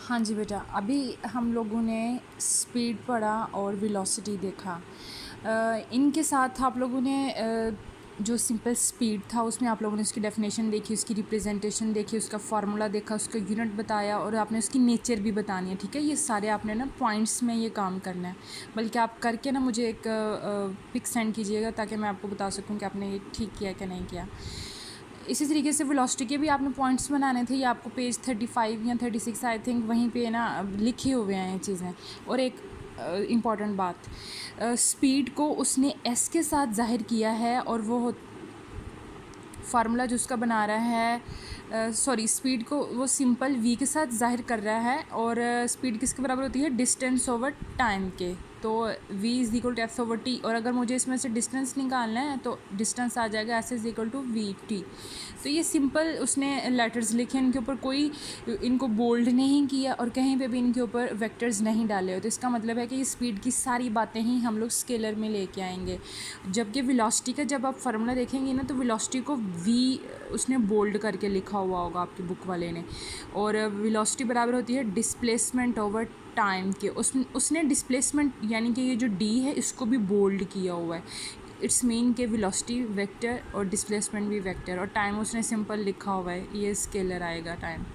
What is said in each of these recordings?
हाँ जी बेटा, अभी हम लोगों ने स्पीड पढ़ा और वेलोसिटी देखा। इनके साथ आप लोगों ने जो सिंपल स्पीड था उसमें आप लोगों ने उसकी डेफिनेशन देखी, उसकी रिप्रेजेंटेशन देखी, उसका फार्मूला देखा, उसका यूनिट बताया और आपने उसकी नेचर भी बतानी है। ठीक है, ये सारे आपने ना पॉइंट्स में ये काम करना है। बल्कि आप करके ना मुझे एक पिक सेंड कीजिएगा ताकि मैं आपको बता सकूँ कि आपने ये ठीक किया कि नहीं किया। इसी तरीके से वेलोसिटी के भी आपने पॉइंट्स बनाने थे। ये आपको पेज 35 या 36 आई थिंक वहीं पे ना लिखे हुए हैं ये चीज़ें। और एक इम्पॉर्टेंट बात, स्पीड को उसने एस के साथ ज़ाहिर किया है और वो फार्मूला जो उसका बना रहा है, सॉरी, स्पीड को वो सिंपल वी के साथ ज़ाहिर कर रहा है। और स्पीड किसके बराबर होती है? डिस्टेंस ओवर टाइम के। तो v is equal to F over T. और अगर मुझे इसमें से डिस्टेंस निकालना है तो डिस्टेंस आ जाएगा S is equal to V T. तो ये सिंपल उसने लेटर्स लिखे, इनके ऊपर कोई इनको बोल्ड नहीं किया और कहीं पे भी इनके ऊपर वेक्टर्स नहीं डाले हो। तो इसका मतलब है कि ये स्पीड की सारी बातें ही हम लोग स्केलर में लेके आएंगे। जबकि वेलोसिटी का जब आप फार्मूला देखेंगे ना तो वेलोसिटी को v उसने बोल्ड करके लिखा हुआ होगा आपकी बुक वाले ने। और वेलोसिटी बराबर होती है डिस्प्लेसमेंट ओवर टाइम के। उसने डिस्प्लेसमेंट यानी कि ये जो d है इसको भी बोल्ड किया हुआ है। इट्स मीन के वेलोसिटी वेक्टर और डिस्प्लेसमेंट भी वेक्टर, और टाइम उसने सिंपल लिखा हुआ है, ये स्केलर आएगा टाइम।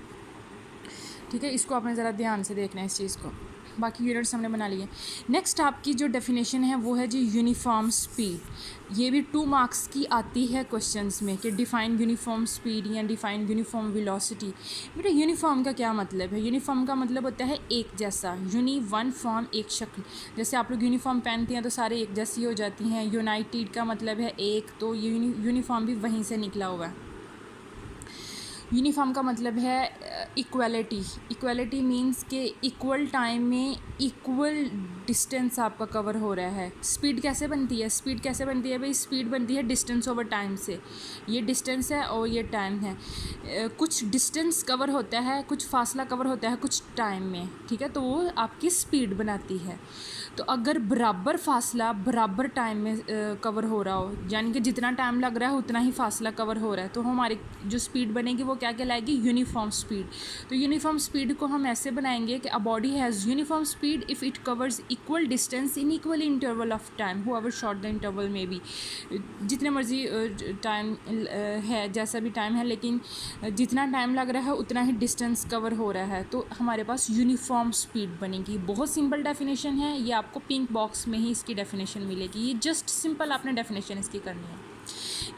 ठीक है, इसको आपने ज़रा ध्यान से देखना है इस चीज़ को। बाकी यूनिट्स हमने बना लिए। नेक्स्ट आपकी जो डेफिनेशन है वो है जी यूनिफॉर्म स्पीड। ये भी 2 मार्क्स की आती है क्वेश्चंस में कि डिफ़ाइन यूनिफॉर्म स्पीड या डिफ़ाइन यूनिफॉर्म वेलोसिटी। बेटा यूनिफॉर्म का क्या मतलब है? यूनिफॉर्म का मतलब होता है एक जैसा, यूनी वन फॉर्म, एक शक्ल। जैसे आप लोग यूनिफॉर्म पहनते हैं तो सारे एक जैसी हो जाती हैं। यूनाइटेड का मतलब है एक, तो यूनिफॉर्म भी वहीं से निकला हुआ है। यूनिफॉर्म का मतलब है इक्वलिटी। इक्वलिटी मींस के इक्वल टाइम में इक्वल डिस्टेंस आपका कवर हो रहा है। स्पीड कैसे बनती है? स्पीड कैसे बनती है भाई? स्पीड बनती है डिस्टेंस ओवर टाइम से। ये डिस्टेंस है और ये टाइम है। कुछ डिस्टेंस कवर होता है, कुछ फासला कवर होता है कुछ टाइम में। ठीक है, तो वो आपकी स्पीड बनाती है। तो अगर बराबर फासला बराबर टाइम में कवर हो रहा हो, यानी कि जितना टाइम लग रहा है उतना ही फासला कवर हो रहा है, तो हमारी जो स्पीड बनेगी वो क्या कहलाएगी? Uniform speed. तो यूनिफॉर्म स्पीड को हम ऐसे बनाएंगे कि a body has uniform speed if it covers equal distance in equal interval of time however short the interval में भी। जितने मर्जी टाइम है, जैसा भी टाइम है, लेकिन जितना टाइम लग रहा है उतना ही डिस्टेंस कवर हो रहा है, तो हमारे पास यूनिफॉर्म स्पीड बनेगी। बहुत सिंपल डेफिनेशन है ये, आपको पिंक बॉक्स में ही इसकी डेफिनेशन मिलेगी। ये जस्ट सिंपल आपने डेफिनेशन इसकी करनी है।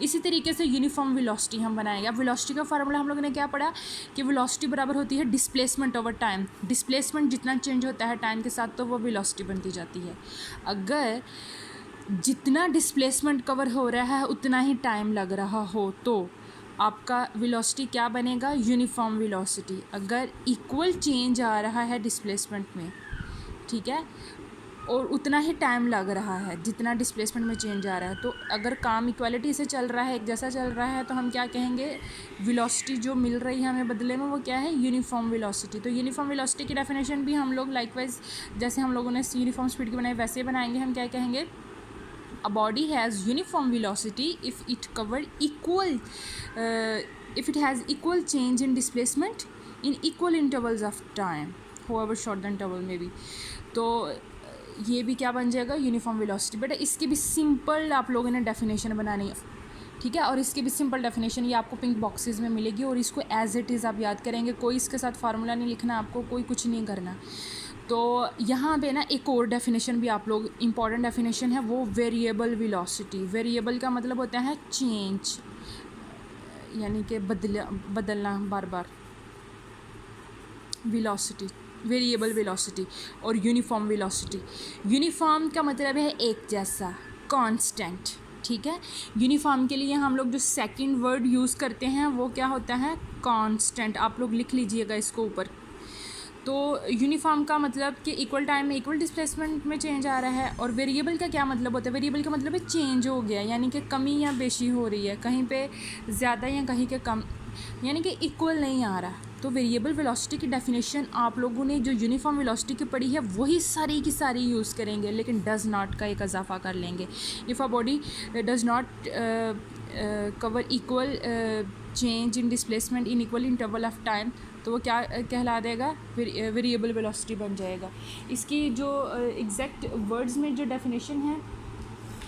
इसी तरीके से यूनिफॉर्म वेलोसिटी हम बनाएंगे। अब वेलोसिटी का फार्मूला हम लोगों ने क्या पढ़ा कि वेलोसिटी बराबर होती है डिस्प्लेसमेंट ओवर टाइम। डिस्प्लेसमेंट जितना चेंज होता है टाइम के साथ तो वो वेलोसिटी बनती जाती है। अगर जितना डिस्प्लेसमेंट कवर हो रहा है उतना ही टाइम लग रहा हो तो आपका वेलोसिटी क्या बनेगा? Uniform velocity. अगर इक्वल चेंज आ रहा है डिस्प्लेसमेंट में, ठीक है, और उतना ही टाइम लग रहा है जितना डिस्प्लेसमेंट में चेंज आ रहा है, तो अगर काम इक्वालिटी से चल रहा है, एक जैसा चल रहा है, तो हम क्या कहेंगे? वेलोसिटी जो मिल रही है हमें बदले में वो क्या है? Uniform velocity. तो यूनिफॉर्म वेलोसिटी की डेफिनेशन भी हम लोग लाइकवाइज जैसे हम लोगों ने यूनिफॉर्म स्पीड की बनाई वैसे बनाएंगे। हम क्या कहेंगे? A body has uniform velocity if it has equal change in displacement in equal intervals of time, however short the interval may be। तो ये भी क्या बन जाएगा? Uniform velocity. बेटा इसकी भी सिंपल आप लोगों ने डेफिनेशन बनानी है, ठीक है, और इसकी भी सिंपल डेफिनेशन ये आपको पिंक बॉक्सेस में मिलेगी और इसको एज इट इज़ आप याद करेंगे। कोई इसके साथ फार्मूला नहीं लिखना आपको, कोई कुछ नहीं करना। तो यहाँ पे ना एक और डेफिनेशन भी आप लोग, इम्पॉर्टेंट डेफिनेशन है वो वेरिएबल वेलोसिटी। वेरिएबल का मतलब होता है चेंज, यानी कि बदलना बार बार। वेलोसिटी, वेरिएबल वेलोसिटी और यूनिफॉर्म वेलोसिटी। यूनिफॉर्म का मतलब है एक जैसा, कांस्टेंट। ठीक है, यूनिफॉर्म के लिए हम लोग जो सेकंड वर्ड यूज़ करते हैं वो क्या होता है? कांस्टेंट। आप लोग लिख लीजिएगा इसको ऊपर। तो यूनिफॉर्म का मतलब कि इक्वल टाइम में इक्वल डिस्प्लेसमेंट में चेंज आ रहा है। और वेरिएबल का क्या मतलब होता है? वेरिएबल का मतलब है चेंज हो गया, यानी कि कमी या बेशी हो रही है, कहीं पे ज़्यादा या कहीं के कम, यानी कि इक्वल नहीं आ रहा। तो वेरिएबल वेलोसिटी की डेफिनेशन आप लोगों ने जो यूनिफॉर्म वेलोसिटी की पढ़ी है वही सारी की सारी यूज़ करेंगे, लेकिन डज़ नॉट का एक इजाफा कर लेंगे। If a body does not cover equal change in displacement in equal interval of time तो वो क्या कहला देगा, वेरिएबल वेलोसिटी बन जाएगा। इसकी जो एग्जैक्ट वर्ड्स में जो डेफिनेशन है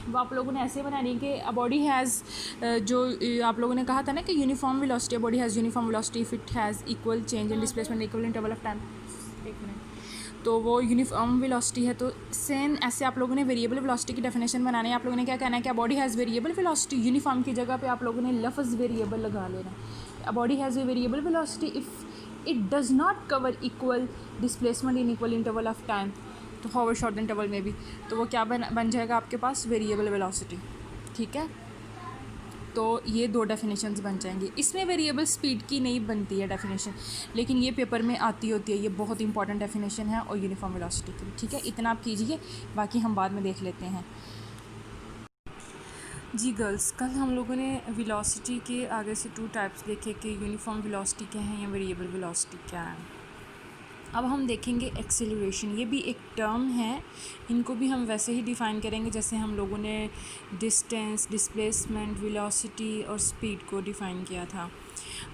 वो आप लोगों ने ऐसे बनानी है कि अ बॉडी हैज़, जो आप लोगों ने कहा था ना कि uniform velocity, body has uniform velocity if it has equal change in displacement equal interval of time. एक मिनट, तो वो यूनिफॉर्म वेलोसिटी है। तो सेम ऐसे आप लोगों ने वेरिएबल वेलोसिटी की डेफिनेशन बनानी है। आप लोगों ने क्या कहना है कि body has variable velocity, uniform की जगह पे आप लोगों ने लफ्ज़ वेरिएबल लगा लेना। अ body has a variable velocity if it does not cover equal displacement in equal interval of time, तो फॉरवर्ड शॉर्ट इंटरवल में भी, तो वो क्या बन जाएगा आपके पास, वेरिएबल वेलोसिटी। ठीक है, तो ये दो डेफिनेशंस बन जाएंगी। इसमें वेरिएबल स्पीड की नहीं बनती है डेफिनेशन, लेकिन ये पेपर में आती होती है, ये बहुत इंपॉर्टेंट डेफिनेशन है और यूनिफॉर्म वेलोसिटी की। ठीक है, इतना आप कीजिए, बाकी हम बाद में देख लेते हैं। जी गर्ल्स, कल हम लोगों ने वेलोसिटी के आगे से 2 टाइप्स देखे कि यूनिफॉर्म वेलोसिटी क्या है या वेरिएबल वेलोसिटी क्या है। अब हम देखेंगे एक्सेलरेशन, ये भी एक टर्म है, इनको भी हम वैसे ही डिफ़ाइन करेंगे जैसे हम लोगों ने डिस्टेंस, डिस्प्लेसमेंट, वेलोसिटी और स्पीड को डिफ़ाइन किया था।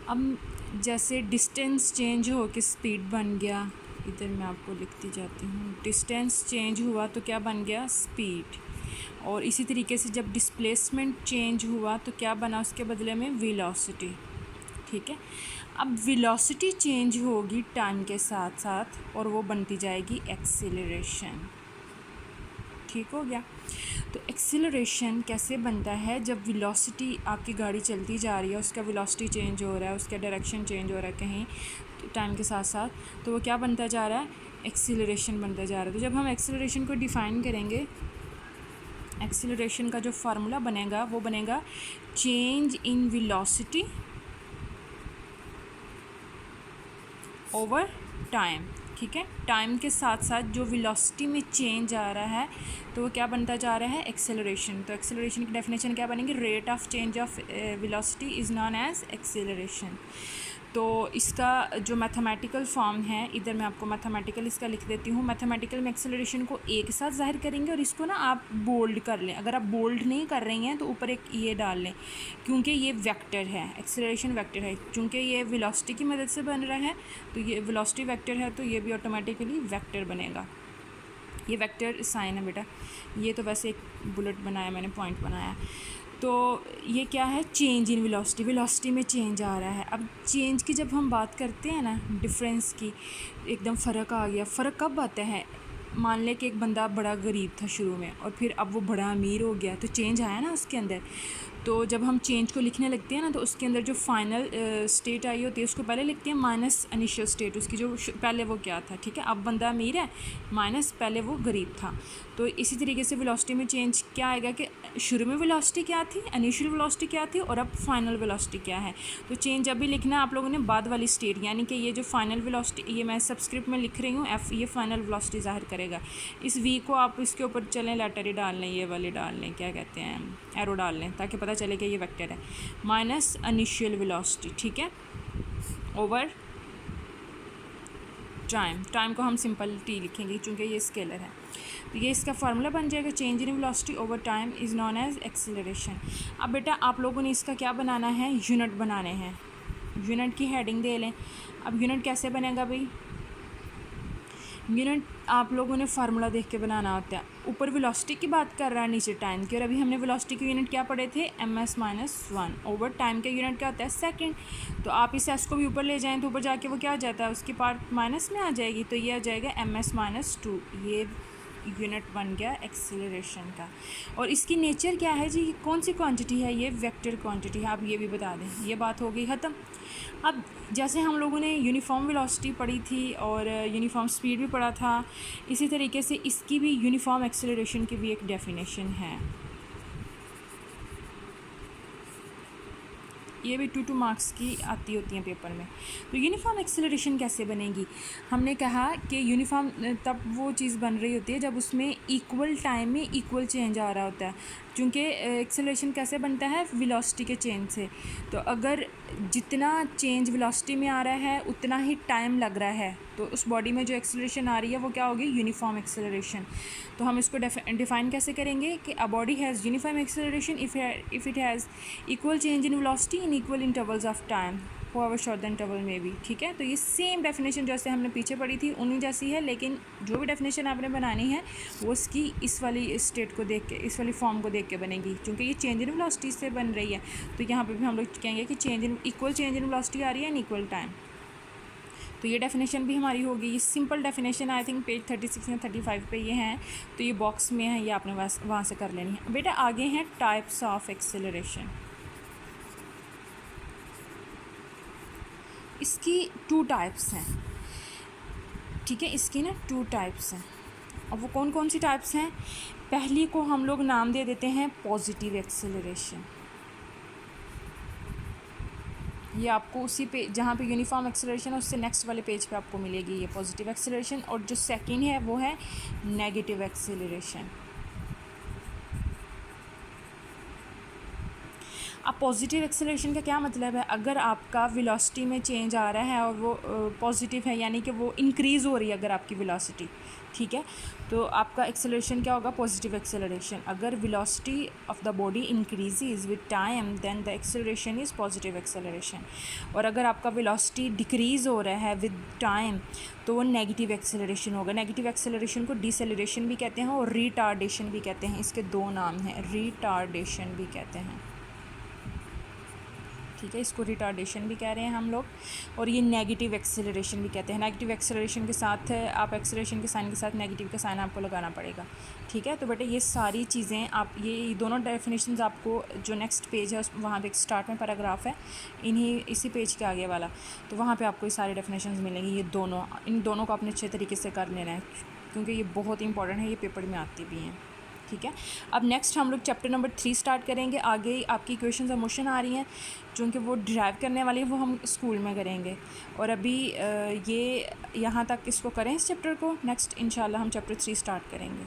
अब जैसे डिस्टेंस चेंज हो के स्पीड बन गया, इधर मैं आपको लिखती जाती हूँ, डिस्टेंस चेंज हुआ तो क्या बन गया, स्पीड। और इसी तरीके से जब डिस्प्लेसमेंट चेंज हुआ तो क्या बना उसके बदले में, वेलोसिटी। ठीक है, अब वेलोसिटी चेंज होगी टाइम के साथ साथ और वो बनती जाएगी एक्सीलरेशन। ठीक हो गया। तो एक्सीलरेशन कैसे बनता है, जब वेलोसिटी आपकी गाड़ी चलती जा रही है, उसका वेलोसिटी चेंज हो रहा है, उसका डायरेक्शन चेंज हो रहा है कहीं तो टाइम के साथ साथ, तो वो क्या बनता जा रहा है, एक्सीलरेशन बनता जा रहा है। तो जब हम एक्सीलरेशन को डिफ़ाइन करेंगे, एक्सीलरेशन का जो फार्मूला बनेगा वो बनेगा change in velocity over time. ठीक है, टाइम के साथ साथ जो वेलोसिटी में चेंज आ रहा है तो वो क्या बनता जा रहा है, एक्सेलरेशन। तो एक्सेलरेशन की डेफिनेशन क्या बनेगी, rate of change of velocity is known as acceleration. तो इसका जो मैथमेटिकल फॉर्म है, इधर मैं आपको मैथमेटिकल इसका लिख देती हूँ। मैथमेटिकल में एक्सेलरेशन को एक साथ जाहिर करेंगे और इसको ना आप बोल्ड कर लें। अगर आप बोल्ड नहीं कर रही हैं तो ऊपर एक ये डाल लें, क्योंकि ये वेक्टर है, एक्सेलरेशन वेक्टर है। चूँकि ये वेलोसिटी की मदद से बन रहा है तो ये वेलोसिटी वेक्टर है, तो ये भी ऑटोमेटिकली वेक्टर बनेगा। ये वेक्टर साइन है बेटा, ये तो वैसे एक बुलेट बनाया मैंने, पॉइंट बनाया। तो ये क्या है, चेंज इन वेलोसिटी, वेलोसिटी में चेंज आ रहा है। अब चेंज की जब हम बात करते हैं ना, डिफरेंस की, एकदम फ़र्क आ गया। फ़र्क कब आता है, मान ले कि एक बंदा बड़ा गरीब था शुरू में और फिर अब वो बड़ा अमीर हो गया, तो चेंज आया ना उसके अंदर। तो जब हम चेंज को लिखने लगते हैं ना, तो उसके अंदर जो फाइनल स्टेट आई होती है उसको पहले लिखते हैं माइनस इनिशियल स्टेट, उसकी जो पहले वो क्या था। ठीक है, अब बंदा अमीर है, माइनस पहले वो गरीब था। तो इसी तरीके से वेलोसिटी में चेंज क्या आएगा कि शुरू में वेलोसिटी क्या थी, इनिशियल वेलोसिटी क्या थी, और अब फाइनल वेलोसिटी क्या है। तो चेंज अभी लिखना है आप लोगों ने बाद वाली स्टेट, यानी कि ये जो फाइनल वेलोसिटी, ये मैं सबस्क्रिप्ट में लिख रही हूँ एफ, ये फाइनल वेलोसिटी ज़ाहिर करेगा। इस वी को आप इसके ऊपर चलें, लेटर ही डाल लें, ये वाले डाल लें, क्या कहते हैं, एरो डाल लें, ताकि पता चले कि ये वेक्टर है। माइनस इनिशियल वेलोसिटी, ठीक है, ओवर टाइम। टाइम को हम सिंपल टी लिखेंगे क्योंकि ये स्केलर है। तो ये इसका फार्मूला बन जाएगा, change in velocity over time is known as acceleration. अब बेटा आप लोगों ने इसका क्या बनाना है, यूनिट बनाने हैं। यूनिट की हेडिंग दे लें। अब यूनिट कैसे बनेगा भाई, यूनिट आप लोगों ने फार्मूला देख के बनाना होता है। ऊपर वेलोसिटी की बात कर रहा है, नीचे टाइम की, और अभी हमने वेलोसिटी की यूनिट क्या पढ़े थे, ms-1। ओवर टाइम के यूनिट क्या होता है, सेकंड। तो आप इस s को भी ऊपर ले जाएं तो ऊपर जाके वो क्या हो जाता है, उसकी पार्ट माइनस में आ जाएगी, तो ये आ जाएगा ms-2। ये यूनिट बन गया एक्सीलरेशन का। और इसकी नेचर क्या है जी, कौन सी क्वांटिटी है, ये वेक्टर क्वांटिटी है। आप ये भी बता दें, ये बात हो गई ख़त्म। अब जैसे हम लोगों ने यूनिफॉर्म वेलोसिटी पढ़ी थी और यूनिफॉर्म स्पीड भी पढ़ा था, इसी तरीके से इसकी भी यूनिफॉर्म एक्सेलरेशन की भी एक डेफिनेशन है। ये भी 2 मार्क्स की आती होती हैं पेपर में। तो यूनिफॉर्म एक्सेलरेशन कैसे बनेगी, हमने कहा कि यूनिफॉर्म तब वो चीज़ बन रही होती है जब उसमें इक्वल टाइम में इक्वल चेंज आ रहा होता है। क्योंकि एक्सेलरेशन कैसे बनता है, वेलोसिटी के चेंज से। तो अगर जितना चेंज वेलोसिटी में आ रहा है उतना ही टाइम लग रहा है, तो उस बॉडी में जो एक्सेलरेशन आ रही है वो क्या होगी, यूनिफॉर्म एक्सेलरेशन। तो हम इसको डिफ़ाइन कैसे करेंगे कि a body has uniform acceleration if it has equal change in velocity in equal intervals of time. However short then double में भी, ठीक है। तो ये सेम डेफिनेशन जैसे हमने पीछे पढ़ी थी उन्हीं जैसी है, लेकिन जो भी डेफिनेशन आपने बनानी है वो इसकी इस वाली स्टेट को देख के, इस वाली फॉर्म को देख के बनेगी, क्योंकि ये चेंज इन वेलोसिटी से बन रही है। तो यहाँ पे भी हम लोग कहेंगे कि इक्वल चेंज इन वेलोसिटी आ रही है एंड इक्वल टाइम। तो ये डेफिनेशन भी हमारी होगी। ये simple definition I think page 36 या 35 पे ये हैं, तो ये बॉक्स में है, ये आपने वहाँ से कर लेनी है। बेटा आगे हैं टाइप्स ऑफ एक्सेलरेशन। इसकी 2 टाइप्स हैं, ठीक है, इसकी ना 2 टाइप्स हैं। अब वो कौन कौन सी टाइप्स हैं? पहली को हम लोग नाम दे देते हैं पॉजिटिव एक्सेलरेशन। ये आपको उसी पे जहाँ पे यूनिफॉर्म एक्सेलरेशन है उससे नेक्स्ट वाले पेज पे आपको मिलेगी ये पॉजिटिव एक्सेलरेशन। और जो सेकंड है वो है नेगेटिव एक्सेलरेशन। अब पॉजिटिव एक्सेलरेशन का क्या मतलब है? अगर आपका वेलोसिटी में चेंज आ रहा है और वो पॉजिटिव है, यानी कि वो इंक्रीज़ हो रही है अगर आपकी वेलोसिटी, ठीक है, तो आपका एक्सेलरेशन क्या होगा? Positive acceleration. अगर velocity of the body increases with time then the acceleration is positive acceleration. और अगर आपका वेलोसिटी डिक्रीज़ हो रहा है विद टाइम तो वो नेगेटिव एक्सेलरेशन होगा। नेगेटिव एक्सेलरेशन को डिसेलरेशन भी कहते हैं और रिटार्डेशन भी कहते हैं। इसके 2 नाम हैं, रिटार्डेशन भी कहते हैं, ठीक है, इसको रिटार्डेशन भी कह रहे हैं हम लोग, और ये नेगेटिव एक्सेलरेशन भी कहते हैं। नेगेटिव एक्सेलरेशन के साथ आप एक्सेलरेशन के साइन के साथ नेगेटिव का साइन आपको लगाना पड़ेगा, ठीक है। तो बेटे ये सारी चीज़ें आप, ये दोनों डेफिनेशंस आपको जो नेक्स्ट पेज है वहाँ पे एक स्टार्ट में पैराग्राफ है, इसी पेज के आगे वाला, तो वहाँ पर आपको ये सारी डेफिनेशंस मिलेंगी। ये दोनों, इन दोनों को अपने अच्छे तरीके से कर लेना है, क्योंकि ये बहुत इंपॉर्टेंट है, ये पेपर में आती भी हैं, ठीक है। अब नेक्स्ट हम लोग चैप्टर नंबर 3 स्टार्ट करेंगे। आगे आपकी इक्वेशंस ऑफ मोशन आ रही हैं, जो कि वो ड्राइव करने वाली है, वो हम स्कूल में करेंगे। और अभी ये यहाँ तक इसको करें इस चैप्टर को, नेक्स्ट इंशाल्लाह हम चैप्टर 3 स्टार्ट करेंगे।